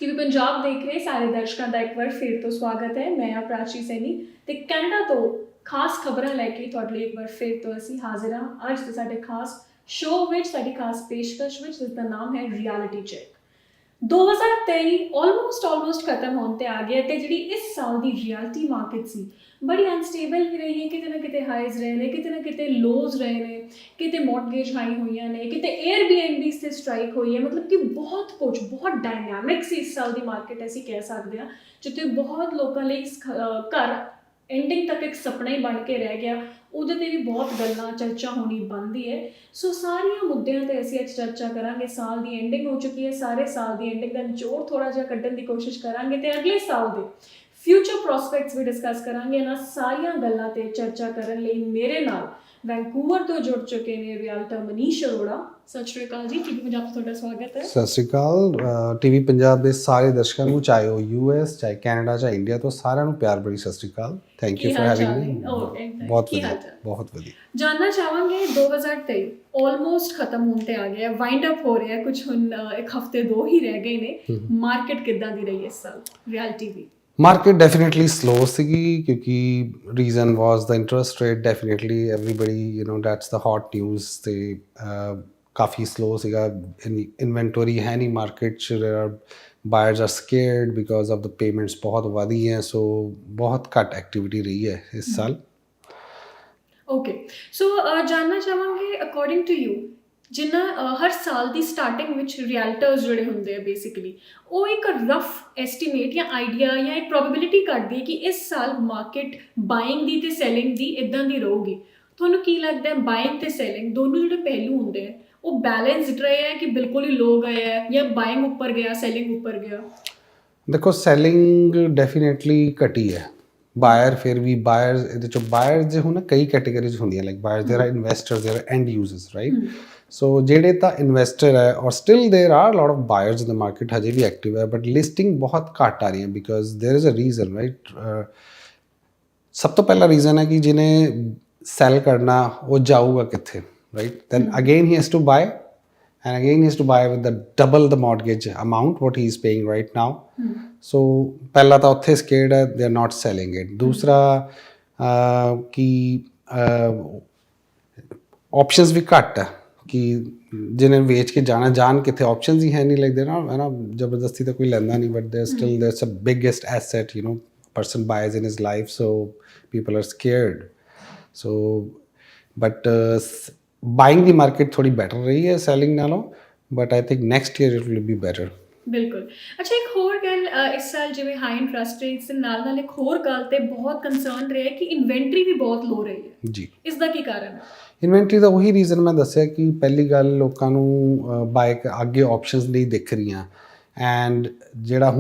TV Punjab ਦੇਖ ਰਹੇ ਸਾਰੇ ਦਰਸ਼ਕਾਂ ਦਾ ਇੱਕ ਵਾਰ ਫਿਰ ਤੋਂ ਸਵਾਗਤ ਹੈ। ਮੈਂ ਹਾਂ ਪ੍ਰਾਚੀ ਸੈਣੀ ਤੇ ਕੈਨੇਡਾ ਤੋਂ ਖਾਸ ਖਬਰਾਂ ਲੈ ਕੇ ਤੁਹਾਡੇ ਲਈ ਇੱਕ ਵਾਰ ਫਿਰ ਤੋਂ ਅਸੀਂ ਹਾਜ਼ਰ ਹਾਂ ਅੱਜ ਦੇ ਸਾਡੇ ਖਾਸ ਸ਼ੋਅ ਵਿੱਚ, ਸਾਡੀ ਖਾਸ ਪੇਸ਼ਕਸ਼ ਵਿੱਚ, ਜਿਸ ਦਾ ਨਾਮ ਹੈ ਰਿਐਲਿਟੀ ਚੈੱਕ। 2023 ਆਲਮੋਸਟ ਖਤਮ ਹੋਣ ਤੇ ਆ ਗਿਆ ਤੇ ਜਿਹੜੀ ਇਸ ਸਾਲ ਦੀ ਰਿਐਲਿਟੀ ਮਾਰਕੀਟ ਸੀ ਬੜੀ ਅਨਸਟੇਬਲ ਵੀ ਰਹੀ ਹੈ। ਕਿਤੇ ਨਾ ਕਿਤੇ ਹਾਈਜ਼ ਰਹੇ ਨੇ, ਕਿਤੇ ਨਾ ਕਿਤੇ ਲੋਜ਼ ਰਹੇ ਨੇ, ਕਿਤੇ ਮੌਰਗੇਜ ਹਾਈ ਹੋਈਆਂ ਨੇ, ਕਿਤੇ 에ਅਰਬੀਐਨਬੀ ਤੇ ਸਟ੍ਰਾਈਕ ਹੋਈ ਹੈ। ਮਤਲਬ ਕਿ ਬਹੁਤ ਕੁਝ, ਬਹੁਤ ਡਾਇਨਾਮਿਕ ਸੀ ਇਸ ਸਾਲ ਦੀ ਮਾਰਕੀਟ, ਅਸੀਂ ਕਹਿ ਸਕਦੇ ਹਾਂ, ਜਿੱਥੇ ਬਹੁਤ ਲੋਕਾਂ ਲਈ ਘਰ ਐਂਡਿੰਗ ਤੱਕ ਇੱਕ ਸੁਪਨਾ ਹੀ ਬਣ ਕੇ ਰਹਿ ਗਿਆ। ਉਹਦੇ ਤੇ ਵੀ ਬਹੁਤ ਗੱਲਾਂ ਚਰਚਾ ਹੋਣੀ ਬਣਦੀ ਹੈ। ਸੋ ਸਾਰੀਆਂ ਮੁੱਦਿਆਂ ਤੇ ਅਸੀਂ ਅੱਜ ਚਰਚਾ ਕਰਾਂਗੇ। ਸਾਲ ਦੀ ਐਂਡਿੰਗ ਹੋ ਚੁੱਕੀ ਹੈ, ਸਾਰੇ ਸਾਲ ਦੀ ਐਂਡਿੰਗ ਦਾ ਨਿਚੋੜ ਥੋੜਾ ਜਿਹਾ ਕੱਢਣ ਦੀ ਕੋਸ਼ਿਸ਼ ਕਰਾਂਗੇ ਤੇ ਅਗਲੇ ਸਾਲ ਦੇ ਫਿਊਚਰ ਪ੍ਰੋਸਪੈਕਟਸ ਵੀ ਡਿਸਕਸ ਕਰਾਂਗੇ। ਇਹਨਾਂ ਸਾਰੀਆਂ ਗੱਲਾਂ ਤੇ ਚਰਚਾ ਕਰਨ ਲਈ ਮੇਰੇ ਨਾਲ ਵੈਨਕੂਵਰ ਤੋਂ ਜੁੜ ਚੁੱਕੇ ਨੇ ਰਿਐਲਟਰ ਮਨੀਸ਼ ਅਰੋੜਾ। ਸਤਿ ਸ਼੍ਰੀ ਅਕਾਲ ਜੀ, ਟੀਵੀ ਪੰਜਾਬ ਤੋਂ ਤੁਹਾਡਾ ਸਵਾਗਤ ਹੈ। ਸਤਿ ਸ਼੍ਰੀ ਅਕਾਲ। ਟੀਵੀ ਪੰਜਾਬ ਦੇ ਸਾਰੇ ਦਰਸ਼ਕਾਂ ਨੂੰ, ਚਾਹੇ ਉਹ ਯੂਐਸ, ਚਾਹੇ ਕੈਨੇਡਾ, ਚਾਹੇ ਇੰਡੀਆ ਤੋਂ, ਸਾਰਿਆਂ ਨੂੰ ਪਿਆਰ ਭਰੀ ਸਤਿ ਸ਼੍ਰੀ ਅਕਾਲ। Thank you for having me. ਬਹੁਤ ਵਧੀਆ, ਬਹੁਤ ਵਧੀਆ। ਜਾਨਣਾ ਚਾਹਾਂਗੇ 2023 ਆਲਮੋਸਟ ਖਤਮ ਹੋਣ ਤੇ ਆ ਗਿਆ, ਵਾਈਂਡ ਅਪ ਹੋ ਰਿਹਾ ਕੁਝ, ਹੁਣ ਇੱਕ ਹਫਤੇ ਦੋ ਹੀ ਰਹਿ ਗਏ ਨੇ। ਮਾਰਕੀਟ ਕਿੱਦਾਂ ਦੀ ਰਹੀ ਇਸ ਸਾਲ ਰਿਐਲਿਟੀ ਦੀ? ਮਾਰਕੀਟ ਡੈਫੀਨੇਟਲੀ ਸਲੋ ਸੀਗੀ ਕਿਉਂਕਿ reason was the interest rate. Definitely everybody that's the hot news. ਤੇ ਕਾਫੀ ਸਲੋ ਸੀਗਾ। ਇਨਵੈਂਟਰੀ ਹੈ ਨਹੀਂ ਮਾਰਕੀਟ 'ਚ। Buyers are scared because of the payments ਬਹੁਤ ਵਧੀ ਹੈ। ਸੋ ਬਹੁਤ ਘੱਟ ਐਕਟੀਵਿਟੀ ਰਹੀ ਹੈ ਇਸ ਸਾਲ। ਓਕੇ, ਸੋ ਜਾਨਣਾ ਚਾਹਾਂਗੇ ਅਕੋਰਡਿੰਗ ਟੂ ਯੂ, ਜਿਨ੍ਹਾਂ ਹਰ ਸਾਲ ਦੀ ਸਟਾਰਟਿੰਗ ਵਿੱਚ ਰਿਐਲਟਰਸ ਜਿਹੜੇ ਹੁੰਦੇ ਆ ਬੇਸਿਕਲੀ, ਉਹ ਇੱਕ ਰਫ ਐਸਟੀਮੇਟ ਜਾਂ ਆਈਡੀਆ ਜਾਂ ਇੱਕ ਪ੍ਰੋਬੇਬਿਲਿਟੀ ਕੱਢਦੇ ਆ ਕਿ ਇਸ ਸਾਲ ਮਾਰਕੀਟ ਬਾਇੰਗ ਦੀ ਤੇ ਸੈਲਿੰਗ ਦੀ ਇੱਦਾਂ ਦੀ ਰਹੂਗੀ। ਤੁਹਾਨੂੰ ਕੀ ਲੱਗਦਾ ਹੈ, ਬਾਇੰਗ ਤੇ ਸੈਲਿੰਗ ਦੋਨੋਂ ਜਿਹੜੇ ਪਹਿਲੂ ਹੁੰਦੇ ਆ ਉਹ ਬੈਲੈਂਸਡ ਰਹੇ ਹੈ ਕਿ ਬਿਲਕੁਲ ਹੀ ਲੋ ਗਏ ਹੈ, ਜਾਂ ਬਾਇੰਗ ਉੱਪਰ ਗਿਆ, ਸੈਲਿੰਗ ਉੱਪਰ ਗਿਆ? ਦੇਖੋ, ਸੈਲਿੰਗ ਡੈਫੀਨੇਟਲੀ ਘਟੀ ਹੈ। ਬਾਇਰ ਫਿਰ ਵੀ ਬਾਇਰਸ, ਇਹਦੇ 'ਚੋਂ ਬਾਇਰਸ ਜੇ ਹੁਣ ਕਈ ਕੈਟੇਗਰੀਜ਼ ਹੁੰਦੀਆਂ, like buyers there are investors, there are end users, right? So ਜਿਹੜੇ ਤਾਂ ਇਨਵੈਸਟਰ ਹੈ, ਔਰ still there are lot of buyers in the market, ਹਜੇ ਵੀ ਐਕਟਿਵ ਹੈ, ਬਟ ਲਿਸਟਿੰਗ ਬਹੁਤ ਘੱਟ ਆ ਰਹੀ ਹੈ ਬਿਕੋਜ਼ ਦੇਰ ਇਜ਼ ਅ ਰੀਜ਼ਨ, ਰਾਈਟ? ਸਭ ਤੋਂ ਪਹਿਲਾ ਰੀਜ਼ਨ ਹੈ ਕਿ ਜਿਹਨੇ ਸੈਲ ਕਰਨਾ ਉਹ ਜਾਊਗਾ ਕਿੱਥੇ, right? Then again he has to buy, and again he has to buy with the double the mortgage amount what he is paying right now. So ਪਹਿਲਾ ਤਾਂ ਉੱਥੇ scared ਹੈ, they are not selling it. ਦੂਸਰਾ ਕਿ options ਵੀ ਘੱਟ ਹੈ ਕਿ ਜਿਹਨੇ ਵੇਚ ਕੇ ਜਾਣ ਕਿੱਥੇ, options ਹੀ ਹੈ ਨਹੀਂ। ਲਾਈਕ ਦੇ ਨਾ ਜ਼ਬਰਦਸਤੀ ਤਾਂ ਕੋਈ ਲੈਂਦਾ ਨਹੀਂ, but there's still there's a biggest asset, person buys in his life, so people are scared. So but buying the market ਥੋੜੀ ਬੈਟਰ ਰਹੀ ਹੈ ਸੈਲਿੰਗ ਨਾਲੋਂ, but I think next year it will be better. ਬਿਲਕੁਲ। ਅੱਛਾ, ਇੱਕ ਹੋਰ ਗੱਲ, ਇਸ ਸਾਲ ਜਿਵੇਂ ਹਾਈ ਇੰਟਰਸਟ ਰੇਟਸ ਦੇ ਨਾਲ ਇੱਕ ਹੋਰ ਗੱਲ ਤੇ ਬਹੁਤ ਕੰਸਰਨ ਰਿਹਾ ਕਿ ਇਨਵੈਂਟਰੀ ਵੀ ਬਹੁਤ ਲੋ ਰਹੀ ਹੈ ਜੀ। ਇਸ ਦਾ ਕੀ ਕਾਰਨ ਹੈ? ਇਨਵੈਂਟਰੀ ਦਾ ਉਹੀ ਰੀਜ਼ਨ ਮੈਂ ਦੱਸਿਆ ਕਿ ਪਹਿਲੀ ਗੱਲ, ਲੋਕਾਂ ਨੂੰ ਬਾਏ ਅੱਗੇ ਆਪਸ਼ਨਸ ਨਹੀਂ ਦਿਖ ਰਹੀਆਂ। ਐਂਡ ਜਿਹੜਾ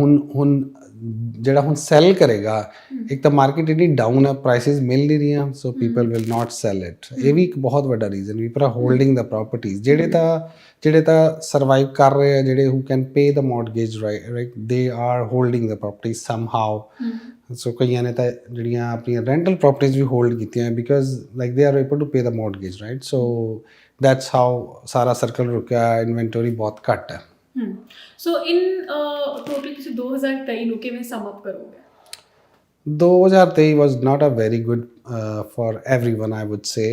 ਹੁਣ ਸੈਲ ਕਰੇਗਾ, ਇੱਕ ਤਾਂ ਮਾਰਕੀਟ ਇੰਨੀ ਡਾਊਨ ਹੈ, ਪ੍ਰਾਈਸਿਸ ਮਿਲ ਨਹੀਂ ਰਹੀਆਂ, so people will not sell it. ਇਹ ਵੀ ਇੱਕ ਬਹੁਤ ਵੱਡਾ reason. People are holding the properties. ਜਿਹੜੇ ਤਾਂ ਸਰਵਾਈਵ ਕਰ ਰਹੇ ਆ, ਜਿਹੜੇ who can pay the mortgage, right, they are holding the properties somehow. So ਕਈਆਂ ਨੇ ਤਾਂ ਜਿਹੜੀਆਂ ਆਪਣੀਆਂ ਰੈਂਟਲ ਪ੍ਰੋਪਰਟੀਜ਼ ਵੀ ਹੋਲਡ ਕੀਤੀਆਂ because like they are able to pay the mortgage, right? So that's how ਸਾਰਾ ਸਰਕਲ ਰੁਕਿਆ। ਇਨਵੈਂਟਰੀ ਬਹੁਤ ਘੱਟ ਹੈ। ਸੋ ਇਨ ਟੋਟਲ ਤੁਸੀਂ 2023 ਨੂੰ ਕਿਵੇਂ ਸਮ ਅਪ ਕਰੋਗੇ? 2023 was not a very good for everyone, I would say,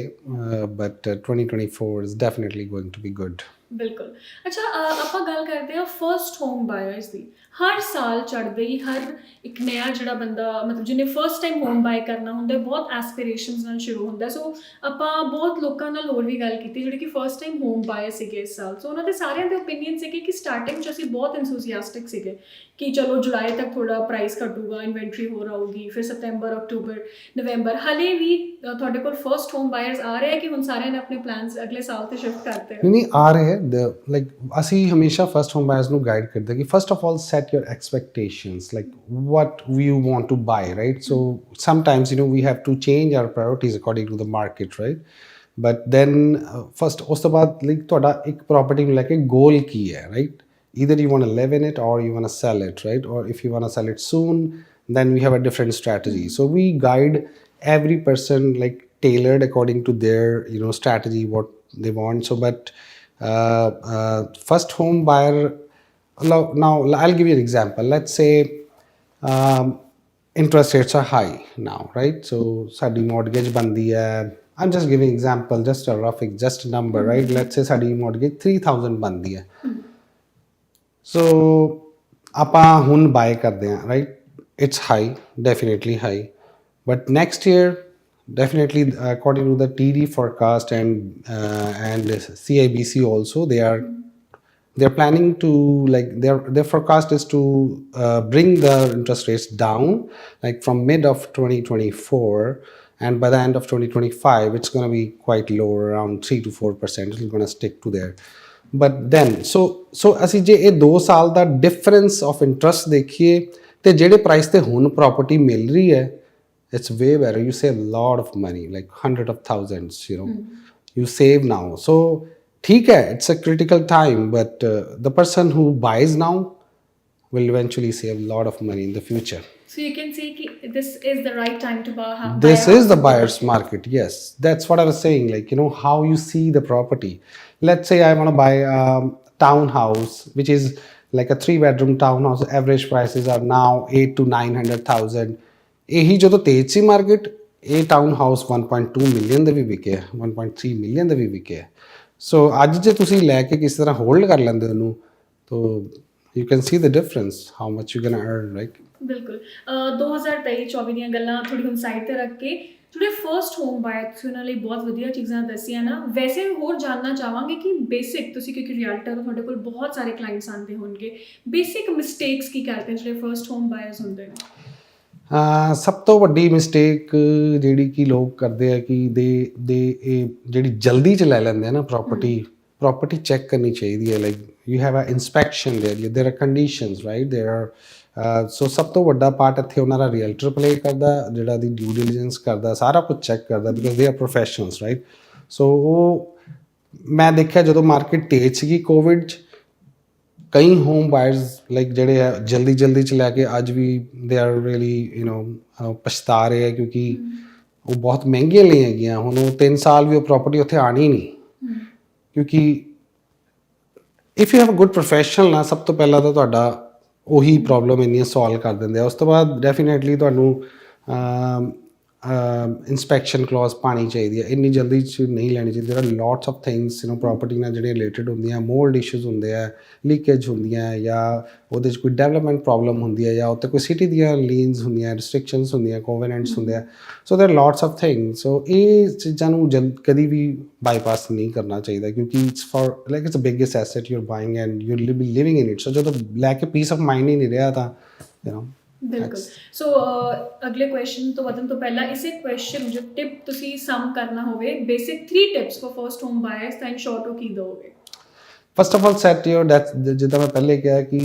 but 2024 is definitely going to be good. ਬਿਲਕੁਲ। ਅੱਛਾ, ਆਪਾਂ ਗੱਲ ਕਰਦੇ ਹਾਂ ਫਰਸਟ ਹੋਮ ਬਾਇਰਸ ਦੀ। ਹਰ ਸਾਲ ਚੜ੍ਹਦੇ ਹੀ ਹਰ ਇੱਕ ਨਇਆ ਜਿਹੜਾ ਬੰਦਾ, ਮਤਲਬ ਜਿਹਨੇ ਫਰਸਟ ਟਾਈਮ ਹੋਮ ਬਾਏ ਕਰਨਾ ਹੁੰਦਾ, ਬਹੁਤ ਐਸਪੀਰੇਸ਼ਨਸ ਨਾਲ ਸ਼ੁਰੂ ਹੁੰਦਾ। ਸੋ ਆਪਾਂ ਬਹੁਤ ਲੋਕਾਂ ਨਾਲ ਹੋਰ ਵੀ ਗੱਲ ਕੀਤੀ ਜਿਹੜੇ ਕਿ ਫਰਸਟ ਟਾਈਮ ਹੋਮ ਬਾਏ ਸੀਗੇ ਇਸ ਸਾਲ। ਸੋ ਉਹਨਾਂ ਦੇ ਸਾਰਿਆਂ ਦੇ ਓਪੀਨੀਅਨ ਸੀਗੇ ਕਿ ਸਟਾਰਟਿੰਗ 'ਚ ਅਸੀਂ ਬਹੁਤ ਐਨਥੂਸੀਆਸਟਿਕ ਸੀਗੇ ਕਿ ਚਲੋ ਜੁਲਾਈ ਤੱਕ ਥੋੜ੍ਹਾ ਪ੍ਰਾਈਸ ਘਟੂਗਾ, ਇਨਵੈਂਟਰੀ ਹੋਰ ਆਊਗੀ, ਫਿਰ ਸਤੰਬਰ, ਅਕਤੂਬਰ, ਨਵੰਬਰ। ਹਾਲੇ ਵੀ ਤੁਹਾਡੇ ਕੋਲ ਫਰਸਟ ਹੋਮ ਬਾਇਰਸ ਆ ਰਹੇ ਹੈ ਕਿ ਹੁਣ ਸਾਰਿਆਂ ਨੇ ਆਪਣੇ ਪਲਾਨਸ ਅਗਲੇ ਸਾਲ 'ਤੇ ਸ਼ਿਫਟ ਕਰਤੇ? ਨਹੀਂ, ਆ ਰਹੇ ਹੈ। ਲਾਈਕ ਅਸੀਂ ਹਮੇਸ਼ਾ ਫਸਟ ਹੋਮ ਬਾਇਰਸ ਨੂੰ ਗਾਈਡ ਕਰਦੇ ਕਿ first of all set your expectations, like what you want to buy, right? So sometimes we have to change our priorities according to the market, right? But then first ਉਸ ਤੋਂ ਬਾਅਦ like ਤੁਹਾਡਾ ਇੱਕ property ਨੂੰ ਲੈ ਕੇ goal ਕੀ ਹੈ, right? Either you want to live in it or you want to sell it, right? Or if you want to sell it soon, then we have a different strategy. So we guide every person like tailored according to their strategy, what they want. So but first home buyer now I'll give you an example. Let's say interest rates are high now, right? So ਸਾਡੀ mortgage ਬਣਦੀ ਹੈ, I'm just giving example, just a rough, just a number, right? Let's say ਸਾਡੀ mortgage 3000 ਬਣਦੀ ਹੈ. So ਆਪਾਂ ਹੁਣ buy ਕਰਦੇ ਹਾਂ, right? It's high, definitely high, but next year definitely according to the TD forecast and CIBC also, they're planning to, like, their forecast is to bring the interest rates down, like from mid of 2024, and by the end of 2025 it's going to be quite low, around 3 to 4%. It's going to stick to there. But then so ਅਸੀਂ ਜੇ ਇਹ 2 ਸਾਲ ਦਾ difference of interest ਦੇਖੀਏ ਤੇ ਜਿਹੜੇ price ਤੇ ਹੁਣ property ਮਿਲ ਰਹੀ ਹੈ, it's way better. You save a lot of money, like hundred of thousands, you know. You save now. So ठीक है, it's a critical time, but the person who buys now will eventually save a lot of money in the future. So you can say कि this is the right time to buy. This is the buyer's market. Yes, that's what I was saying. Like, you know, how you see the property. Let's say I want to buy a townhouse, which is like a 3-bedroom townhouse. Average prices are now 8 to 900,000. ਇਹੀ ਜਦੋਂ ਤੇਜ਼ ਸੀ market, ਇਹ town house 1.2 million ਦੇ ਵੀ ਵਿਕੇ, 1.3 million ਦੇ ਵੀ ਵਿਕੇ. ਸੋ ਅੱਜ ਜੇ ਤੁਸੀਂ ਲੈ ਕੇ ਕਿਸੇ ਤਰ੍ਹਾਂ ਹੋਲਡ ਕਰ ਲੈਂਦੇ ਉਹਨੂੰ, ਤਾਂ you can see the difference how much you can earn, right? ਬਿਲਕੁਲ 2023-24 ਦੀਆਂ ਗੱਲਾਂ ਥੋੜੀ ਹੁਣ ਸਾਈਡ ਤੇ ਰੱਖ ਕੇ ਜਿਹੜੇ ਫਰਸਟ ਹੋਮ ਬਾਇਰ, ਤੁਸੀਂ ਉਹਨਾਂ ਲਈ ਬਹੁਤ ਵਧੀਆ ਚੀਜ਼ਾਂ ਦੱਸੀਆਂ ਨਾ. ਵੈਸੇ ਹੋਰ ਜਾਣਨਾ ਚਾਹਾਂਗੇ ਕਿ ਬੇਸਿਕ, ਤੁਸੀਂ ਕਿਉਂਕਿ ਰੀਅਲਟਰ ਤੁਹਾਡੇ ਕੋਲ ਬਹੁਤ ਸਾਰੇ ਕਲਾਇੰਟਸ ਆਉਂਦੇ ਹੋਣਗੇ, ਬੇਸਿਕ ਮਿਸਟੇਕਸ ਕੀ ਕਰਦੇ ਨੇ ਜਿਹੜੇ ਫਰਸਟ ਹੋਮ ਬਾਇਰਸ ਹੁੰਦੇ ਨੇ? ਸਭ ਤੋਂ ਵੱਡੀ ਮਿਸਟੇਕ ਜਿਹੜੀ ਕਿ ਲੋਕ ਕਰਦੇ ਆ ਕਿ ਇਹ ਜਿਹੜੀ ਜਲਦੀ 'ਚ ਲੈ ਲੈਂਦੇ ਆ ਨਾ ਪ੍ਰੋਪਰਟੀ ਚੈੱਕ ਕਰਨੀ ਚਾਹੀਦੀ ਹੈ. Like you have a inspection there are conditions, right? There are so ਸਭ ਤੋਂ ਵੱਡਾ ਪਾਰਟ ਇੱਥੇ ਉਹਨਾਂ ਦਾ ਰੀਅਲਟਰ ਪਲੇ ਕਰਦਾ, ਜਿਹੜਾ ਦੀ ਡਿਊ ਡਿਲੀਜੈਂਸ ਕਰਦਾ, ਸਾਰਾ ਕੁਝ ਚੈੱਕ ਕਰਦਾ, because they are professionals, right? ਸੋ ਉਹ ਮੈਂ ਦੇਖਿਆ ਜਦੋਂ ਮਾਰਕੀਟ ਤੇਜ਼ ਸੀਗੀ ਕੋਵਿਡ 'ਚ, ਕਈ ਹੋਮ ਬਾਇਰਸ ਲਾਈਕ ਜਿਹੜੇ ਆ ਜਲਦੀ 'ਚ ਲੈ ਕੇ ਅੱਜ ਵੀ they are really you know ਪਛਤਾ ਰਹੇ ਆ, ਕਿਉਂਕਿ ਉਹ ਬਹੁਤ ਮਹਿੰਗੀਆਂ ਲਈ ਹੈਗੀਆਂ. ਹੁਣ ਉਹ 3 ਸਾਲ ਵੀ ਉਹ ਪ੍ਰੋਪਰਟੀ ਉੱਥੇ ਆਣੀ ਨਹੀਂ, ਕਿਉਂਕਿ if you have a good professional ਨਾ, ਸਭ ਤੋਂ ਪਹਿਲਾਂ ਤਾਂ ਤੁਹਾਡਾ ਉਹੀ ਪ੍ਰੋਬਲਮ ਇੰਨੀਆਂ ਸੋਲਵ ਕਰ ਦਿੰਦੇ ਆ. ਉਸ ਤੋਂ ਬਾਅਦ ਡੈਫੀਨੇਟਲੀ ਤੁਹਾਨੂੰ ਇੰਸਪੈਕਸ਼ਨ ਕਲੌਜ਼ ਪਾਣੀ ਚਾਹੀਦੀ ਹੈ. ਇੰਨੀ ਜਲਦੀ 'ਚ ਨਹੀਂ ਲੈਣੀ ਚਾਹੀਦੀ. ਦੇਰ are lots of things, you know, property ਨਾਲ ਜਿਹੜੇ ਰਿਲੇਟਡ ਹੁੰਦੀਆਂ, ਮੋਲਡ ਇਸ਼ੂਜ਼ ਹੁੰਦੇ ਆ, ਲੀਕੇਜ ਹੁੰਦੀਆਂ, ਜਾਂ ਉਹਦੇ 'ਚ ਕੋਈ ਡਿਵੈਲਪਮੈਂਟ ਪ੍ਰੋਬਲਮ ਹੁੰਦੀ ਹੈ, ਜਾਂ ਉੱਤੇ ਕੋਈ ਸਿਟੀ ਦੀਆਂ ਲੀਨਸ ਹੁੰਦੀਆਂ, ਰਿਸਟ੍ਰਿਕਸ਼ਨਸ ਹੁੰਦੀਆਂ, ਕੋਵੈਨੈਂਟਸ ਹੁੰਦੇ ਆ. So there are lots of things. So ਇਹ ਚੀਜ਼ਾਂ ਨੂੰ ਕਦੀ ਵੀ ਬਾਈਪਾਸ ਨਹੀਂ ਕਰਨਾ ਚਾਹੀਦਾ, ਕਿਉਂਕਿ it's for like it's a biggest asset you are buying and you will be living in it. So ਜਦੋਂ ਲੈ ਕੇ ਪੀਸ ਆਫ ਮਾਈਂਡ ਹੀ ਨਹੀਂ ਰਿਹਾ ਤਾਂ ਯੂ ਨੋ. ਬਿਲਕੁਲ. ਸੋ ਅਗਲੇ ਕੁਐਸਚਨ ਤੋਂ ਵਧਣ ਤੋਂ ਪਹਿਲਾਂ ਇਸੇ ਕੁਐਸਚਨ ਜੋ ਟਿਪ ਤੁਸੀਂ ਸਮ ਕਰਨਾ ਹੋਵੇ, basic 3 tips for first home buyers, ਤਾਂ ਇਨ ਸ਼ਾਰਟ ਉਹ ਕੀ ਦੋਗੇ? First of all set your, ਜਿੱਦਾਂ ਮੈਂ ਪਹਿਲੇ ਕਿਹਾ ਕਿ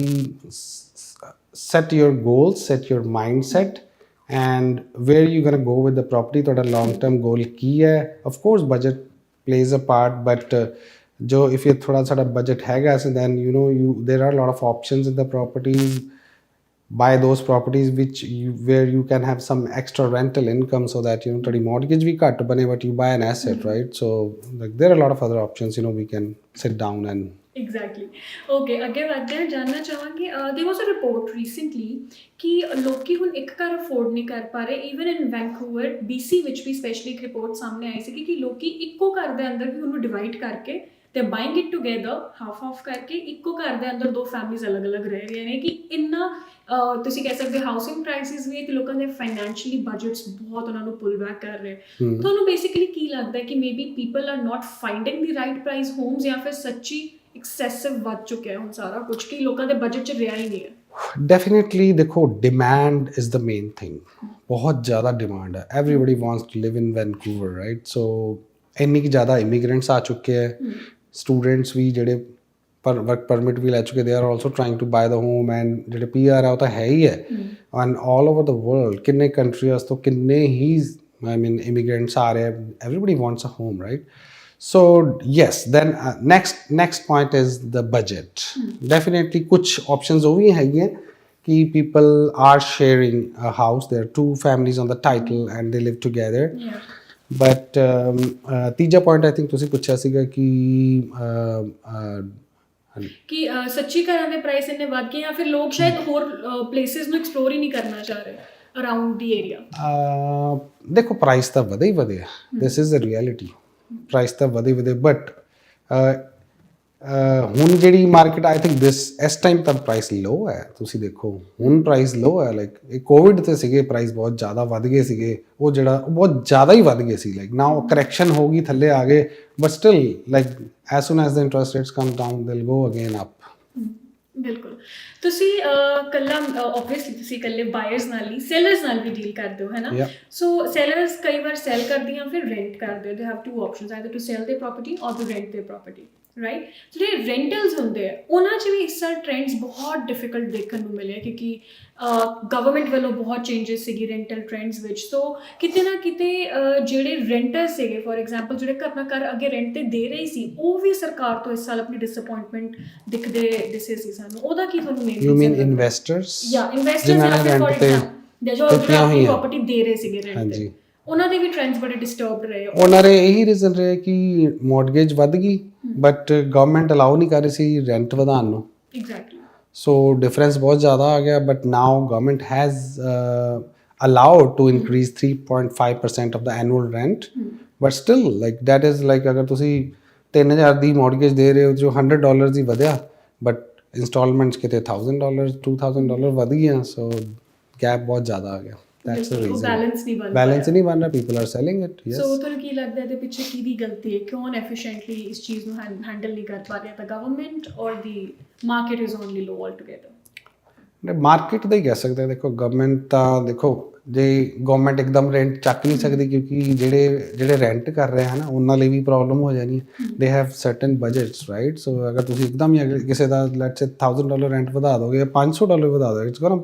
set your goals, set your mind set, and where you gonna go with the property. ਤੁਹਾਡਾ ਲੌਂਗ ਟਰਮ ਗੋਲ ਕੀ ਹੈ? Of course budget plays a part, but ਜੋ ਇਫ ਇਹ ਥੋੜਾ ਸਾਡਾ ਬਜਟ ਹੈਗਾ, ਸੋ then you know there are lot of options in the properties. Buy those properties where you can have some extra rental income, so that you know ਤੁਹਾਡੀ mortgage ਵੀ ਘੱਟ ਬਣੇ, but you buy an asset, right? So like there are a lot of other options, you know, we can sit down and exactly. Okay, ਅੱਗੇ ਵਧਦੇ ਹਾਂ. ਜਾਣਨਾ ਚਾਹਾਂਗੇ there was a report recently ਕਿ ਲੋਕੀ ਹੁਣ ਇੱਕ ਘਰ ਅਫੋਰਡ ਨਹੀਂ ਕਰ ਪਾ ਰਹੇ. ਈਵਨ ਇਨ ਵੈਨਕੂਵਰ, BC ਵਿੱਚ ਵੀ ਸਪੈਸ਼ਲੀ ਇੱਕ ਰਿਪੋਰਟ ਸਾਹਮਣੇ ਆਈ ਸੀ ਕਿ ਲੋਕੀ ਇੱਕੋ ਘਰ ਦੇ ਅੰਦਰ ਵੀ ਉਹਨੂੰ ਡਿਵਾਈਡ ਕਰਕੇ ਤੇ ਬਾਇੰਗ ਇਟ ਟੂਗੇਦਰ, ਹਾਫ ਕਰਕੇ ਇੱਕੋ ਘਰ ਦੇ ਅੰਦਰ 2 ਫੈਮਲੀਜ਼ ਅਲੱਗ-ਅਲੱਗ ਰਹਿ ਰਹੀਆਂ ਨੇ. ਕਿ ਇੰਨਾ ਤੁਸੀਂ ਕਹਿ ਸਕਦੇ ਹਾਊਸਿੰਗ ਪ੍ਰਾਈਸਿਸ ਵੀ ਤੇ ਲੋਕਾਂ ਦੇ ਫਾਈਨੈਂਸ਼ੀਅਲੀ ਬਜਟਸ ਬਹੁਤ ਉਹਨਾਂ ਨੂੰ ਪੁੱਲ ਬੈਕ ਕਰ ਰਹੇ. ਤੁਹਾਨੂੰ ਬੇਸਿਕਲੀ ਕੀ ਲੱਗਦਾ ਕਿ maybe people are not finding the right price homes, ਜਾਂ ਫਿਰ ਸੱਚੀ ਐਕਸੈਸਿਵ ਵੱਧ ਚੁੱਕਿਆ ਹੁਣ ਸਾਰਾ ਕੁਝ ਕਿ ਲੋਕਾਂ ਦੇ ਬਜਟ 'ਚ ਰਿਹਾ ਹੀ ਨਹੀਂ ਹੈ? ਡੈਫੀਨੇਟਲੀ ਦੇਖੋ, demand is the main thing. ਬਹੁਤ ਜ਼ਿਆਦਾ ਡਿਮਾਂਡ ਹੈ. Everybody wants to live in Vancouver, right? So ਇੰਨੀ ਕੁ ਜ਼ਿਆਦਾ ਇਮੀਗ੍ਰੈਂਟਸ ਆ ਚੁੱਕੇ ਹੈ. ਸਟੂਡੈਂਟਸ ਵੀ ਜਿਹੜੇ ਵਰਕ ਪਰਮਿਟ ਵੀ ਲੈ ਚੁੱਕੇ, they are also trying to buy the home. And ਜਿਹੜੇ PR ਆ ਉਹ ਤਾਂ ਹੈ ਹੀ ਹੈ. And all over the world ਕਿੰਨੇ ਕੰਟਰੀਜ਼ ਤੋਂ ਕਿੰਨੇ ਹੀ ਆਈ ਮੀਨ ਇਮੀਗ੍ਰੈਂਟਸ ਆ ਰਹੇ. Everybody wants a home, right? So yes, then next point is the budget. Definitely kuch options ho bhi hai ki people are sharing a house. There are 2 families on the title and they live together. Yeah. But ਤੀਜਾ point I think ਤੁਸੀਂ ਪੁੱਛਿਆ ਸੀਗਾ ਕਿ ਕਿ ਸੱਚੀ ਘਰਾਂ ਦੇ price ਇੰਨੇ ਵੱਧ ਗਏ ਜਾਂ ਫਿਰ ਲੋਕ ਸ਼ਾਇਦ ਹੋਰ ਪਲੇਸਿਸ ਨੂੰ ਐਕਸਪਲੋਰ ਹੀ ਨਹੀਂ ਕਰਨਾ ਚਾਹ ਰਹੇ ਅਰਾਊਂਡ ਦੀ ਏਰੀਆ? ਦੇਖੋ ਪ੍ਰਾਈਸ ਤਾਂ ਵਧੇ ਹੀ ਵਧੇ ਆ, this is the reality. Price ਤਾਂ ਵਧੇ ਵਧੇ ਬਟ ਹੁਣ ਜਿਹੜੀ ਮਾਰਕੀਟ ਆਈ ਥਿੰਕ ਇਸ ਟਾਈਮ ਤਾਂ ਪ੍ਰਾਈਸ ਲੋ ਹੈ। ਤੁਸੀਂ ਦੇਖੋ ਹੁਣ ਪ੍ਰਾਈਸ ਲੋ ਹੈ, ਲਾਈਕ ਇਹ ਕੋਵਿਡ ਤੇ ਸੀਗੇ ਪ੍ਰਾਈਸ ਬਹੁਤ ਜ਼ਿਆਦਾ ਵੱਧ ਗਏ ਸੀਗੇ, ਉਹ ਬਹੁਤ ਜ਼ਿਆਦਾ ਹੀ ਵੱਧ ਗਏ ਸੀ। ਲਾਈਕ ਨਾਓ ਕਰੈਕਸ਼ਨ ਹੋ ਗਈ, ਥੱਲੇ ਆ ਗਏ, but still like as soon as the interest rates come down they will go again up. ਬਿਲਕੁਲ। ਤੁਸੀਂ ਕੱਲਾ ਆਬਵੀਅਸਲੀ ਤੁਸੀਂ ਇਕੱਲੇ ਬਾਇਰਸ ਨਾਲ ਹੀ ਸੈਲਰਸ ਨਾਲ ਵੀ ਡੀਲ ਕਰਦੇ ਹੋ, ਹੈ ਨਾ? ਸੋ ਸੈਲਰਸ ਕਈ ਵਾਰ ਸੈਲ ਕਰਦੀਆਂ ਫਿਰ ਰੈਂਟ ਕਰਦੇ ਹੋ। They have two options, either to sell the property or to rent the property, right? ਜਿਹੜੇ ਰੈਂਟਲਸ ਹੁੰਦੇ ਆ ਉਹਨਾਂ 'ਚ ਵੀ ਇਸ ਤਰ੍ਹਾਂ ਟ੍ਰੈਂਡਸ ਬਹੁਤ ਡਿਫਿਕਲਟ ਦੇਖਣ ਨੂੰ ਮਿਲੇ ਕਿਉਂਕਿ ਗਵਰਨਮੈਂਟ ਵੱਲੋਂ ਬਹੁਤ ਚੇਂਜਸ ਸੀਗੀ ਰੈਂਟਲ ਟ੍ਰੈਂਡਸ ਵਿੱਚ। ਸੋ ਕਿਤੇ ਨਾ ਕਿਤੇ ਜਿਹੜੇ ਰੈਂਟਰਸ ਸੀਗੇ, ਫੋਰ ਐਗਜ਼ਾਮਪਲ ਜਿਹੜੇ ਆਪਣਾ ਘਰ ਅੱਗੇ ਰੈਂਟ 'ਤੇ ਦੇ ਰਹੇ ਸੀ, ਉਹ ਵੀ ਸਰਕਾਰ ਤੋਂ ਇਸ ਸਾਲ ਆਪਣੀ ਡਿਸਅਪੁਆਇੰਟਮੈਂਟ ਦਿਸੇ ਸੀ ਸਾਨੂੰ। ਉਹਦਾ ਕੀ ਤੁਹਾਨੂੰ ਮੇਨ ਯੂ ਮੀਨ ਇਨਵੈਸਟਰਸ? ਜਾਂ ਇਨਵੈਸਟਰਸ ਜਾਂ ਫਿਰ ਫੋਰ ਐਗਜ਼ਾਮਪਲ ਜੋ ਆਪਣੀ ਪ੍ਰੋਪਰਟੀ ਦੇ ਰਹੇ ਸੀਗੇ ਰੈਂਟ 'ਤੇ, ਉਹਨਾਂ ਦੇ ਵੀ ਟ੍ਰੈਂਡਸ ਬੜੇ ਡਿਸਟਰਬਡ ਰਹੇ। ਉਹਨਾਂ ਦੇ ਇਹੀ ਰੀਜ਼ਨ ਰਹੇ ਕਿ ਮੌਰਗੇਜ ਵੱਧ ਗਈ ਬਟ ਗਵਰਨਮੈਂਟ ਅਲਾਉ ਨਹੀਂ ਕਰ ਰਹੀ ਸੀ ਰੈਂਟ ਵਧਾਉਣ ਨੂੰ। ਐਗਜ਼ੈਕਟਲੀ। ਸੋ ਡਿਫਰੈਂਸ ਬਹੁਤ ਜ਼ਿਆਦਾ ਆ ਗਿਆ, but now government has allowed to increase 3.5% of the annual rent, but still like that is like ਅਗਰ ਤੁਸੀਂ 3000 ਦੀ ਮੌਰਗੇਜ ਦੇ ਰਹੇ ਹੋ ਜੋ $100 ਹੀ ਵਧਿਆ, ਬਟ ਇੰਸਟਾਲਮੈਂਟਸ ਕਿਤੇ $1000 $2000 ਵਧ ਗਈਆਂ। ਸੋ ਗੈਪ ਬਹੁਤ ਜ਼ਿਆਦਾ ਆ ਗਿਆ। That's the reason. बैलेंस नहीं बन रहा, people are selling it. Yes. So ਤੁਹਾਨੂੰ ਕੀ ਲੱਗਦਾ ਇਹਦੇ ਪਿੱਛੇ ਕਿਹਦੀ ਗਲਤੀ ਹੈ? ਕਿਉਂ efficiently ਇਸ ਚੀਜ਼ ਨੂੰ ਹੈਂਡਲ ਨਹੀਂ ਕਰ ਪਾ ਰਿਹਾ ਤਾਂ ਗਵਰਨਮੈਂਟ ਔਰ the market is only low all together? Market ਦਾ ਹੀ ਕਹਿ ਸਕਦੇ। ਦੇਖੋ ਗਵਰਨਮੈਂਟ ਤਾਂ ਦੇਖੋ ਜੇ ਗਵਰਨਮੈਂਟ ਇੱਕਦਮ ਰੈਂਟ ਚੱਕ ਨਹੀਂ ਸਕਦੀ ਕਿਉਂਕਿ ਜਿਹੜੇ ਰੈਂਟ ਕਰ ਰਹੇ ਹਨ ਉਹਨਾਂ ਲਈ ਵੀ ਪ੍ਰੋਬਲਮ ਹੋ ਜਾਣੀ ਹੈ। They have certain budgets, right? So ਅਗਰ ਤੁਸੀਂ ਇੱਕਦਮ ਹੀ ਕਿਸੇ ਦਾ ਲੈਟਸ ਸੇ $1000 ਰੈਂਟ ਵਧਾ ਦੋਗੇ, $500 ਵਧਾ ਦੋਗੇ, it's ਗੋਨਾ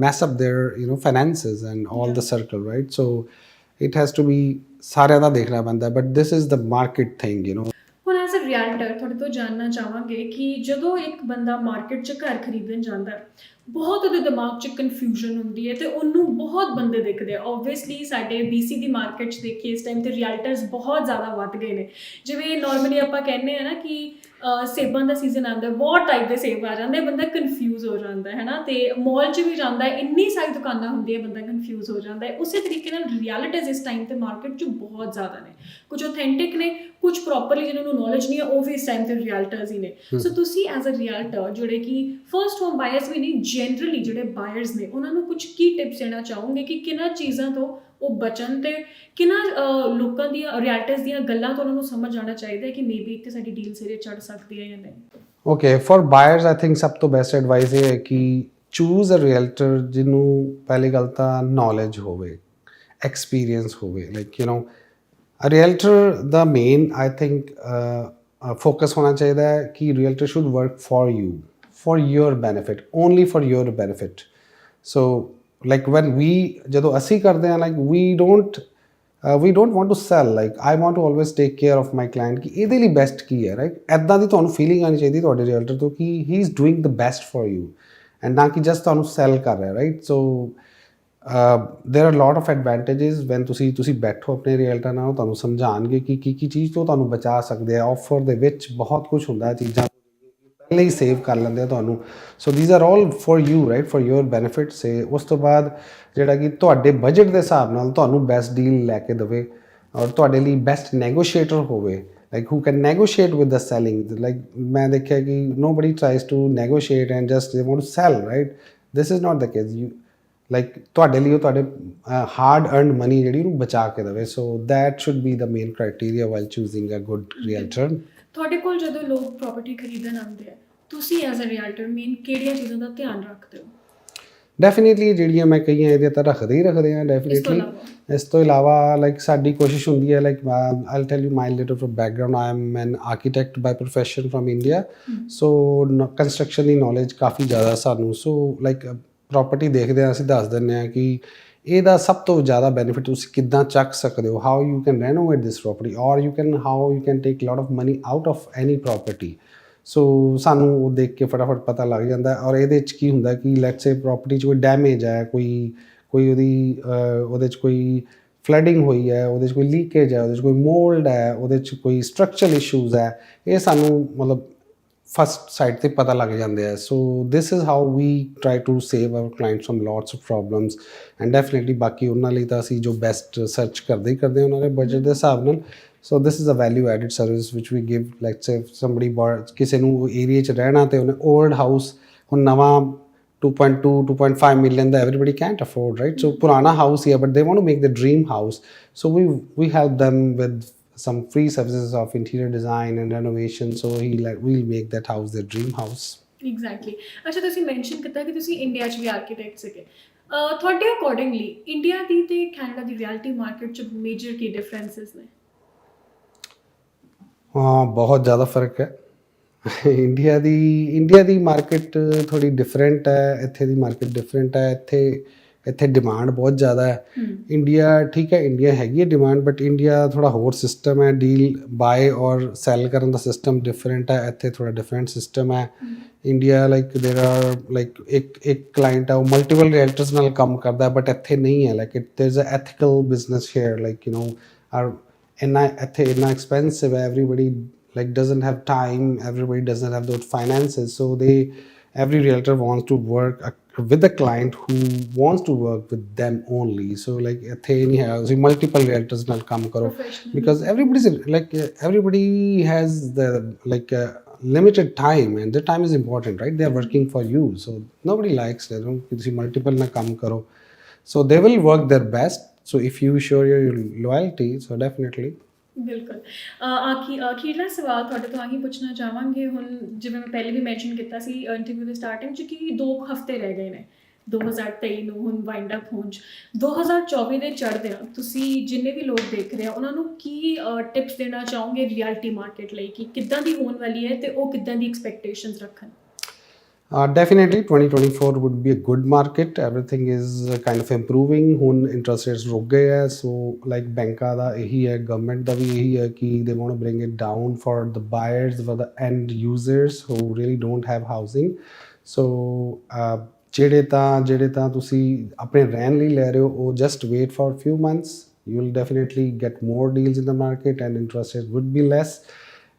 mess up their finances and all the circle, right? So it has to be ਸਾਰਿਆਂ ਦਾ ਦੇਖਣਾ ਪੈਂਦਾ, but this is the market thing. ਹੁਣ ਐਜ਼ ਅ ਰੀਅਲਟਰ ਤੁਹਾਡੇ ਤੋਂ ਜਾਣਨਾ ਚਾਹਾਂਗੇ ਕਿ ਜਦੋਂ ਇੱਕ ਬੰਦਾ ਮਾਰਕੀਟ 'ਚ ਘਰ ਖਰੀਦਣ ਜਾਂਦਾ ਬਹੁਤ ਉਹਦੇ ਦਿਮਾਗ 'ਚ ਕਨਫਿਊਜ਼ਨ ਹੁੰਦੀ ਹੈ ਤੇ ਉਹਨੂੰ ਬਹੁਤ ਬੰਦੇ ਦਿਖਦੇ ਆ। ਓਬਵੀਅਸਲੀ ਸਾਡੇ BC ਦੀ ਮਾਰਕੀਟ 'ਚ ਦੇਖੀਏ ਇਸ ਟਾਈਮ ਤੇ ਰੀਅਲਟਰਸ ਬਹੁਤ ਜ਼ਿਆਦਾ ਵੱਧ ਗਏ ਨੇ। ਜਿਵੇਂ ਨਾਰਮਲੀ ਆਪਾਂ ਕਹਿੰਦੇ ਆ ਨਾ ਕਿ ਸੇਬਾਂ ਦਾ ਸੀਜ਼ਨ ਆਉਂਦਾ, ਬਹੁਤ ਟਾਈਪ ਦੇ ਸੇਬ ਆ ਜਾਂਦੇ, ਬੰਦਾ ਕਨਫਿਊਜ਼ ਹੋ ਜਾਂਦਾ ਹੈ ਨਾ। ਤੇ ਮਾਲ 'ਚ ਵੀ ਜਾਂਦਾ, ਇੰਨੀ ਸਾਰੀ ਦੁਕਾਨਾਂ ਹੁੰਦੀਆਂ, ਬੰਦਾ ਕਨਫਿਊਜ਼ ਹੋ ਜਾਂਦਾ ਹੈ। ਉਸੇ ਤਰੀਕੇ ਨਾਲ ਰਿਐਲਿਟੀਜ਼ ਇਸ ਟਾਈਮ ਤੇ ਮਾਰਕੀਟ 'ਚ ਬਹੁਤ ਜ਼ਿਆਦਾ ਨੇ। ਕੁਝ ਆਥੈਂਟਿਕ ਨੇ, ਕੁਝ ਪ੍ਰੋਪਰਲੀ ਜਿਹਨਾਂ ਨੂੰ ਨੌਲੇਜ ਨਹੀਂ ਹੈ, ਉਹ ਵੀ ਇਸ ਟਾਈਮ ਤੇ ਰਿਐਲਟਰਸ ਹੀ ਨੇ। ਸੋ ਤੁਸੀਂ ਐਜ਼ ਅ ਰਿਐਲਟਰ ਜਿਹੜੇ ਕਿ ਫਰਸਟ ਹੋਮ ਬਾਇਰਸ ਵੀ ਨਹੀਂ, ਜਨਰਲੀ ਜਿਹੜੇ ਬਾਇਰਸ ਨੇ ਉਹਨਾਂ ਨੂੰ ਕੁਝ ਕੀ ਟਿਪਸ ਦੇਣਾ ਚਾਹੋਗੇ ਕਿ ਕਿਹਨਾਂ ਚੀਜ਼ਾਂ ਤੋਂ ਉਹ ਬਚਣ ਤੇ ਕਿਹਨਾਂ ਲੋਕਾਂ ਦੀਆਂ ਰਿਐਲਟਰਸ ਦੀਆਂ ਗੱਲਾਂ ਤੋਂ ਉਹਨਾਂ ਨੂੰ ਸਮਝ ਆਉਣਾ ਚਾਹੀਦਾ ਹੈ ਕਿ ਮੇਬੀ ਇੱਥੇ ਸਾਡੀ ਡੀਲ ਸਿਰੇ ਚੜ੍ਹ ਸਕਦੀ ਹੈ ਜਾਂ ਨਹੀਂ? Okay, for buyers I think ਸਭ ਤੋਂ ਬੈਸਟ ਐਡਵਾਈਸ ਇਹ ਹੈ ਕਿ ਚੂਜ਼ ਅ ਰੀਅਲਟਰ ਜਿਹਨੂੰ ਪਹਿਲੀ ਗੱਲ ਤਾਂ ਨੌਲੇਜ ਹੋਵੇ, ਐਕਸਪੀਰੀਅੰਸ ਹੋਵੇ। ਲਾਈਕ ਅ ਰੀਅਲਟਰ ਦਾ ਮੇਨ ਆਈ ਥਿੰਕ ਫੋਕਸ ਹੋਣਾ ਚਾਹੀਦਾ ਹੈ ਕਿ realtor should work for you, for your benefit, only for your benefit. So like when we ਜਦੋਂ ਅਸੀਂ ਕਰਦੇ ਹਾਂ, like we don't want to sell, like I want to always take care of my client ਕਿ ਇਹਦੇ ਲਈ best ਕੀ ਹੈ, right? ਇੱਦਾਂ ਦੀ ਤੁਹਾਨੂੰ ਫੀਲਿੰਗ ਆਉਣੀ ਚਾਹੀਦੀ ਤੁਹਾਡੇ ਰੀਅਲਟਰ ਤੋਂ ਕਿ he is doing the best for you and ਨਾ ਕਿ ਜਸਟ ਤੁਹਾਨੂੰ ਸੈਲ ਕਰ ਰਿਹਾ, right? So there are a lot of advantages when ਤੁਸੀਂ ਬੈਠੋ ਆਪਣੇ ਰੀਅਲਟਰ ਨਾਲ, ਤੁਹਾਨੂੰ ਸਮਝਾਉਣਗੇ ਕਿ ਕੀ ਚੀਜ਼ ਤੋਂ ਤੁਹਾਨੂੰ ਬਚਾ ਸਕਦੇ ਆ। ਆਫਰ ਦੇ ਵਿੱਚ ਬਹੁਤ ਕੁਝ ਹੁੰਦਾ ਚੀਜ਼ਾਂ ਪਹਿਲੇ ਹੀ ਸੇਵ ਕਰ ਲੈਂਦੇ ਆ ਤੁਹਾਨੂੰ। So these are all for you, right? For your benefits. ਉਸ ਤੋਂ ਬਾਅਦ ਜਿਹੜਾ ਕਿ ਤੁਹਾਡੇ ਬਜਟ ਦੇ ਹਿਸਾਬ ਨਾਲ ਤੁਹਾਨੂੰ ਬੈਸਟ ਡੀਲ ਲੈ ਕੇ ਦੇਵੇ ਔਰ ਤੁਹਾਡੇ ਲਈ ਬੈਸਟ ਨੈਗੋਸ਼ੀਏਟਰ ਹੋਵੇ, like who can negotiate with the selling. Like ਮੈਂ ਦੇਖਿਆ ਕਿ nobody tries to negotiate and just they want to sell, right? This is not the case. You like ਤੁਹਾਡੇ ਲਈ ਉਹ ਤੁਹਾਡੇ ਹਾਰਡ ਅਰਨਡ ਮਨੀ ਜਿਹੜੀ ਉਹਨੂੰ ਬਚਾ ਕੇ ਦੇਵੇ। So that should be the main criteria while choosing a good realtor. ਤੁਹਾਡੇ ਕੋਲ ਜਦੋਂ ਲੋਕ ਪ੍ਰੋਪਰਟੀ ਖਰੀਦਣ ਆਉਂਦੇ ਆ, ਤੁਸੀਂ ਐਜ਼ ਅ ਰੀਅਲਟਰ ਮੇਨ ਕਿਹੜੀਆਂ ਚੀਜ਼ਾਂ ਦਾ ਧਿਆਨ ਰੱਖਦੇ ਹੋ? ਡੈਫੀਨੇਟਲੀ ਜਿਹੜੀਆਂ ਮੈਂ ਕਹੀਆਂ ਇਹਦੇ ਤਾਂ ਰੱਖਦੇ ਹਾਂ ਡੈਫੀਨੇਟਲੀ। ਇਸ ਤੋਂ ਇਲਾਵਾ ਲਾਈਕ ਸਾਡੀ ਕੋਸ਼ਿਸ਼ ਹੁੰਦੀ ਹੈ, like I'll tell you my little from background. I am an architect by profession from India. So construction ਦੀ ਨੌਲੇਜ ਕਾਫੀ ਜ਼ਿਆਦਾ ਸਾਨੂੰ। ਸੋ ਲਾਈਕ ਪ੍ਰੋਪਰਟੀ ਦੇਖਦੇ ਹਾਂ ਅਸੀਂ ਦੱਸ ਦਿੰਦੇ ਹਾਂ ਕਿ ਇਹਦਾ ਸਭ ਤੋਂ ਜ਼ਿਆਦਾ ਬੈਨੀਫਿਟ ਤੁਸੀਂ ਕਿੱਦਾਂ ਚੱਕ ਸਕਦੇ ਹੋ, how you can renovate this property ਔਰ how you can take lot of money out of any property. So ਸਾਨੂੰ ਉਹ ਦੇਖ ਕੇ ਫਟਾਫਟ ਪਤਾ ਲੱਗ ਜਾਂਦਾ। ਔਰ ਇਹਦੇ 'ਚ ਕੀ ਹੁੰਦਾ ਕਿ ਲੈਟਸ ਸੇ ਪ੍ਰੋਪਰਟੀ 'ਚ ਕੋਈ ਡੈਮੇਜ ਹੈ, ਕੋਈ ਉਹਦੇ 'ਚ ਕੋਈ ਫਲੱਡਿੰਗ ਹੋਈ ਹੈ, ਉਹਦੇ 'ਚ ਕੋਈ ਲੀਕੇਜ ਹੈ, ਉਹਦੇ 'ਚ ਕੋਈ ਮੋਲਡ ਹੈ, ਉਹਦੇ 'ਚ ਕੋਈ ਸਟਰਕਚਰਲ ਇਸ਼ੂਜ਼ ਹੈ, ਇਹ ਸਾਨੂੰ ਮਤਲਬ ਫਸਟ ਸਾਈਟ ਤੇ ਪਤਾ ਲੱਗ ਜਾਂਦੇ ਆ। So this is how we try to save our clients from lots of problems and definitely ਬਾਕੀ ਉਹਨਾਂ ਲਈ ਤਾਂ ਅਸੀਂ ਜੋ ਬੈਸਟ ਸਰਚ ਕਰਦੇ ਹੀ ਕਰਦੇ ਉਹਨਾਂ ਦੇ ਬਜਟ ਦੇ ਹਿਸਾਬ ਨਾਲ। So this is a value added service which we give, like say somebody ਕਿਸੇ ਨੂੰ ਏਰੀਆ 'ਚ ਰਹਿਣਾ ਤੇ ਉਹਨੇ ਓਲਡ ਹਾਊਸ, ਹੁਣ ਨਵਾਂ 2.2 2.5 million that everybody can't afford, right? So purana house here, but they want to make the dream house. So we help them with some free services of interior design and renovation. So we'll make that house their dream house. Exactly. ਅੱਛਾ, ਤੁਸੀਂ mention ਕੀਤਾ ਕਿ ਤੁਸੀਂ India 'ਚ ਵੀ architect ਸੀਗੇ। ਤੁਹਾਡੇ accordingly India ਦੀ ਤੇ Canada ਦੀ reality market 'ਚ ਮੇਜਰ ਕੀ ਡਿਫਰੈਂਸਿਸ ਨੇ? ਹਾਂ, ਬਹੁਤ ਜ਼ਿਆਦਾ ਫਰਕ ਹੈ। ਇੰਡੀਆ ਦੀ ਮਾਰਕੀਟ ਥੋੜ੍ਹੀ ਡਿਫਰੈਂਟ ਹੈ, ਇੱਥੇ ਦੀ ਮਾਰਕੀਟ ਡਿਫਰੈਂਟ ਹੈ। ਇੱਥੇ ਡਿਮਾਂਡ ਬਹੁਤ ਜ਼ਿਆਦਾ ਹੈ। ਇੰਡੀਆ ਠੀਕ ਹੈ, ਇੰਡੀਆ ਹੈਗੀ ਹੈ ਡਿਮਾਂਡ, ਬਟ ਇੰਡੀਆ ਥੋੜ੍ਹਾ ਹੋਰ ਸਿਸਟਮ ਹੈ, ਡੀਲ ਬਾਏ ਔਰ ਸੈਲ ਕਰਨ ਦਾ ਸਿਸਟਮ ਡਿਫਰੈਂਟ ਹੈ। ਇੱਥੇ ਥੋੜ੍ਹਾ ਡਿਫਰੈਂਟ ਸਿਸਟਮ ਹੈ। ਇੰਡੀਆ ਲਾਈਕ ਦੇਰ ਆਰ ਲਾਈਕ ਇੱਕ ਕਲਾਇੰਟ ਹੈ, ਉਹ ਮਲਟੀਪਲ ਰੀਅਲਟਰਸ ਨਾਲ ਕੰਮ ਕਰਦਾ, ਬਟ ਇੱਥੇ ਨਹੀਂ ਹੈ। Like there is a ethical business here, like are ਇੱਥੇ ਇੰਨਾ ਐਕਸਪੈਂਸਿਵ ਹੈ, everybody like doesn't have time, everybody doesn't have those finances, so every realtor wants to work with the client who wants to work with them only. So like ਇੱਥੇ ਨਹੀਂ ਹੈ ਤੁਸੀਂ multiple realtors ਨਾਲ ਕੰਮ ਕਰੋ, because everybody has the limited time, and the time is important, right? They are working for you, so nobody likes that ਕਿ ਤੁਸੀਂ multiple ਨਾਲ ਕੰਮ ਕਰੋ. So they will work their best, so if you show your loyalty, so definitely. ਬਿਲਕੁਲ। ਅਖੀਰਲਾ ਸਵਾਲ ਤੁਹਾਡੇ ਤੋਂ ਆਹੀ ਪੁੱਛਣਾ ਚਾਹਾਂਗੇ, ਹੁਣ ਜਿਵੇਂ ਮੈਂ ਪਹਿਲੇ ਵੀ ਮੈਂਸ਼ਨ ਕੀਤਾ ਸੀ ਇੰਟਰਵਿਊ ਦੇ ਸਟਾਰਟਿੰਗ 'ਚ ਕਿ 2 ਹਫ਼ਤੇ ਰਹਿ ਗਏ ਨੇ 2023 ਨੂੰ ਹੁਣ ਵਾਈਂਡ ਅਪ ਹੋਣ 'ਚ। 2024 ਦੇ ਚੜ੍ਹਦਿਆਂ ਤੁਸੀਂ ਜਿੰਨੇ ਵੀ ਲੋਕ ਦੇਖ ਰਹੇ ਆ ਉਹਨਾਂ ਨੂੰ ਕੀ ਟਿਪਸ ਦੇਣਾ ਚਾਹੋਗੇ ਰਿਐਲਿਟੀ ਮਾਰਕੀਟ ਲਈ, ਕਿ ਕਿੱਦਾਂ ਦੀ ਹੋਣ ਵਾਲੀ ਹੈ ਤੇ ਉਹ ਕਿੱਦਾਂ ਦੀ ਐਕਸਪੈਕਟੇਸ਼ਨਸ ਰੱਖਣ? Definitely 2024 would be a good market. Everything is kind of improving. ਹੁਣ interest rates ਰੁਕ ਗਏ ਹੈ, so like ਬੈਂਕਾਂ ਦਾ ਇਹੀ ਹੈ, ਗਵਰਨਮੈਂਟ ਦਾ ਵੀ ਇਹੀ ਹੈ ਕਿ they want to bring it down for the buyers, for the end users who really don't have housing. So ਜਿਹੜੇ ਤਾਂ ਤੁਸੀਂ ਆਪਣੇ ਰਹਿਣ ਲਈ ਲੈ ਰਹੇ ਹੋ, ਉਹ just wait for a few months. You will definitely get more deals in the market and interest rates would be less.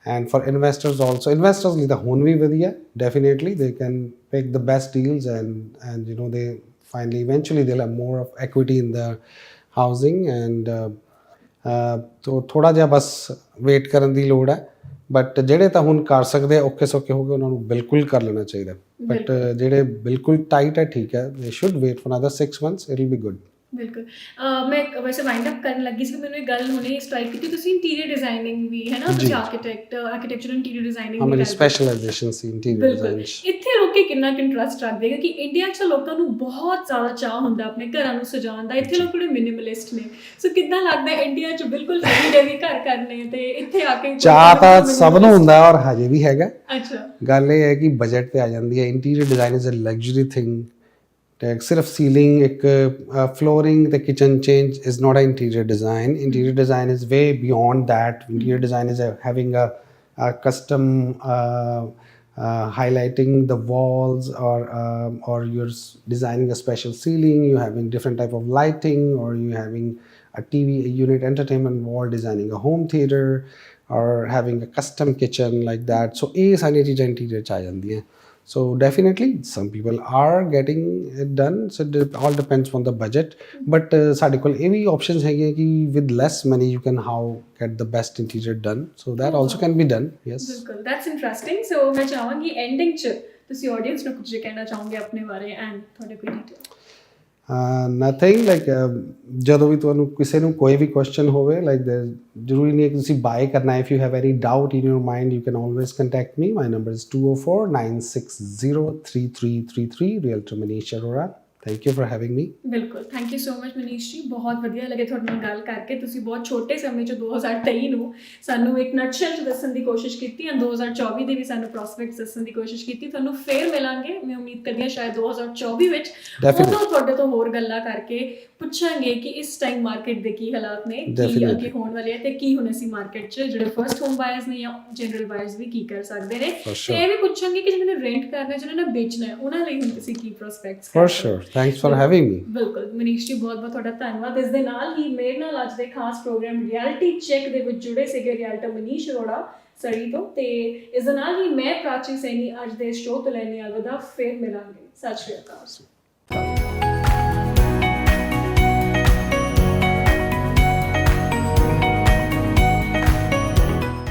And for investors also, investors ਲਈ ਤਾਂ ਹੁਣ ਵੀ ਵਧੀਆ, definitely they can pick the best deals, and they finally eventually they'll have more of equity in the housing, and ਤੋ ਥੋੜ੍ਹਾ ਜਿਹਾ ਬਸ wait ਕਰਨ ਦੀ ਲੋੜ ਹੈ। ਬਟ ਜਿਹੜੇ ਤਾਂ ਹੁਣ ਕਰ ਸਕਦੇ ਆ ਔਖੇ ਸੌਖੇ ਹੋ ਗਏ, ਉਹਨਾਂ ਨੂੰ ਬਿਲਕੁਲ ਕਰ ਲੈਣਾ ਚਾਹੀਦਾ। ਬਟ ਜਿਹੜੇ ਬਿਲਕੁਲ ਟਾਈਟ ਹੈ, ਠੀਕ ਹੈ, they should wait for another 6 months, it will be good. ਬਿਲਕੁਲ। ਮੈਂ ਵੈਸੇ ਵਾਈਂਡ ਅਪ ਕਰਨ ਲੱਗੀ ਸੀ, ਮੈਨੂੰ ਇਹ ਗੱਲ ਹੁਣੇ ਸਟ੍ਰਾਈਕ ਕੀਤੀ, ਤੁਸੀਂ ਇੰਟੀਰੀਅਰ ਡਿਜ਼ਾਈਨਿੰਗ ਵੀ ਹੈ ਨਾ, ਤੁਸੀਂ ਆਰਕੀਟੈਕਚਰ ਇੰਟੀਰੀਅਰ ਡਿਜ਼ਾਈਨਿੰਗ ਮੇਰੀ ਸਪੈਸ਼ਲਾਈਜੇਸ਼ਨ ਸੀ ਇੰਟੀਰੀਅਰ ਡਿਜ਼ਾਈਨ 'ਚ। ਇੱਥੇ ਲੋਕੀ ਕਿੰਨਾ ਕੁ ਇੰਟਰਸਟ ਰੱਖਦੇ, ਕਿਉਂਕਿ ਇੰਡੀਆ 'ਚ ਲੋਕਾਂ ਨੂੰ ਬਹੁਤ ਜ਼ਿਆਦਾ ਚਾਅ ਹੁੰਦਾ ਆਪਣੇ ਘਰਾਂ ਨੂੰ ਸਜਾਉਣ ਦਾ, ਇੱਥੇ ਲੋਕ ਬੜੇ ਮਿਨੀਮਲਿਸਟ ਨੇ। ਸੋ ਕਿੱਦਾਂ ਲੱਗਦਾ ਇੰਡੀਆ 'ਚ ਬਿਲਕੁਲ ਹੈਵੀ ਘਰ ਕਰਨੇ ਤੇ ਇੱਥੇ ਆ ਕੇ ਚਾਅ ਤਾਂ ਸਭ ਨੂੰ ਹੁੰਦਾ ਔਰ ਹਜੇ ਵੀ ਹੈਗਾ। ਅੱਛਾ, ਗੱਲ ਇਹ ਹੈ ਕਿ ਬਜਟ ਤੇ ਆ ਜਾਂਦੀ ਹੈ। Interior design is a luxury thing. ਤੇ ਸਿਰਫ ਸੀਲਿੰਗ, ਇੱਕ ਫਲੋਰਿੰਗ ਤੇ kitchen change is not a interior design. Interior design is way beyond that. Interior design is having a custom highlighting the walls, or you're designing a special ceiling, you're having different type of lighting, or you're having a TV unit, entertainment wall, designing a home theater, or having a custom kitchen like that. So ਇਹ ਸਾਰੀਆਂ ਚੀਜ਼ਾਂ interior 'ਚ ਆ ਜਾਂਦੀਆਂ। So definitely some people are getting it done, so it all depends on the budget, but ਸਾਡੇ ਕੋਲ ਇਹ ਵੀ options ਹੈਗੀਆਂ ਕਿ with less money you can how get the best interior done, so that also can be done. Yes, ਬਿਲਕੁਲ, that's interesting. So ਮੈਂ ਚਾਹਾਂਗੀ ending 'ਚ ਤੁਸੀਂ ਆਡੀਅנס ਨੂੰ ਕੁਝ ਕਹਿਣਾ ਚਾਹੋਗੇ ਆਪਣੇ ਬਾਰੇ ਐਂਡ ਤੁਹਾਡੇ ਕੋਈ ਡਿਟੇਲ? ਨਥਿੰਗ ਲਾਈਕ ਜਦੋਂ ਵੀ ਤੁਹਾਨੂੰ ਕਿਸੇ ਨੂੰ ਕੋਈ ਵੀ ਕੁਐਸਚਨ ਹੋਵੇ, ਲਾਈਕ ਜ਼ਰੂਰੀ ਨਹੀਂ ਹੈ ਕਿ ਤੁਸੀਂ ਬਾਏ ਕਰਨਾ ਹੈ। If you have any doubt in your mind, you can always contact me. My number is 204-960-3333, realtor Manish Arora. Thank you for having me. ਬਿਲਕੁਲ, thank you so much Manish ji, ਬਹੁਤ ਵਧੀਆ ਲੱਗੇ ਤੁਹਾਡੇ ਨਾਲ ਗੱਲ ਕਰਕੇ। ਤੁਸੀਂ ਬਹੁਤ ਛੋਟੇ ਸਮੇਂ 'ਚ 2023 ਨੂੰ ਸਾਨੂੰ ਇੱਕ ਨਟਸ਼ੈਲ 'ਚ ਦੱਸਣ ਦੀ ਕੋਸ਼ਿਸ਼ ਕੀਤੀ, ਐਂਡ 2024 ਦੇ ਵੀ ਸਾਨੂੰ ਪ੍ਰੋਸਪੈਕਟਸ ਦੱਸਣ ਦੀ ਕੋਸ਼ਿਸ਼ ਕੀਤੀ। ਤੁਹਾਨੂੰ ਫੇਰ ਮਿਲਾਂਗੇ, ਮੈਂ ਉਮੀਦ ਕਰਦੀ ਹਾਂ ਸ਼ਾਇਦ 2024 ਵਿੱਚ, ਉਦੋਂ ਤੁਹਾਡੇ ਤੋਂ ਹੋਰ ਗੱਲਾਂ ਕਰਕੇ ਪੁੱਛਾਂਗੇ ਕਿ ਇਸ ਟਾਈਮ ਮਾਰਕੀਟ ਦੇ ਕੀ ਹਾਲਾਤ ਨੇ, ਕੀ ਅੱਗੇ ਹੋਣ ਵਾਲੇ ਆ, ਤੇ ਕੀ ਹੁਣ ਅਸੀਂ ਮਾਰਕੀਟ 'ਚ ਜਿਹੜੇ ਫਸਟ ਹੋਮ ਬਾਇਰਸ ਨੇ ਜਾਂ ਜਨਰਲ ਬਾਇਰਸ ਵੀ ਕੀ ਕਰ ਸਕਦੇ ਨੇ। ਤੇ ਇਹ ਵੀ ਪੁੱਛਾਂਗੇ ਕਿ ਜਿਹਨਾਂ ਨੇ ਰੈਂਟ ਕਰਨਾ, ਜਿਹਨਾਂ ਨੇ ਵੇਚਣਾ ਹੈ, ਉਹਨਾਂ ਲਈ ਹੁਣ ਤੁਸੀਂ ਕੀ prospects? For sure, thanks for having me. ਬਿਲਕੁਲ ਮਨੀਸ਼ ਜੀ, ਬਹੁਤ ਬਹੁਤ ਤੁਹਾਡਾ ਧੰਨਵਾਦ। ਇਸ ਦੇ ਨਾਲ ਹੀ ਮੇਰੇ ਨਾਲ ਅੱਜ ਦੇ ਖਾਸ ਪ੍ਰੋਗਰਾਮ ਰਿਐਲਿਟੀ ਚੈੱਕ ਦੇ ਵਿੱਚ ਜੁੜੇ ਸੀਗੇ ਰੀਅਲਟਰ ਮਨੀਸ਼ ਅਰੋੜਾ। ਸਰੀ ਤੋਂ। ਤੇ ਇਸ ਦੇ ਨਾਲ ਹੀ ਮੈਂ ਪ੍ਰਾਚੀ ਸੈਣੀ ਅੱਜ ਦੇ ਸ਼ੋਅ ਤੋਂ ਲੈਣੇ ਅਲਵਿਦਾ, ਫਿਰ ਮਿਲਾਂਗੇ। ਸਤਿ ਸ਼੍ਰੀ ਅਕਾਲ।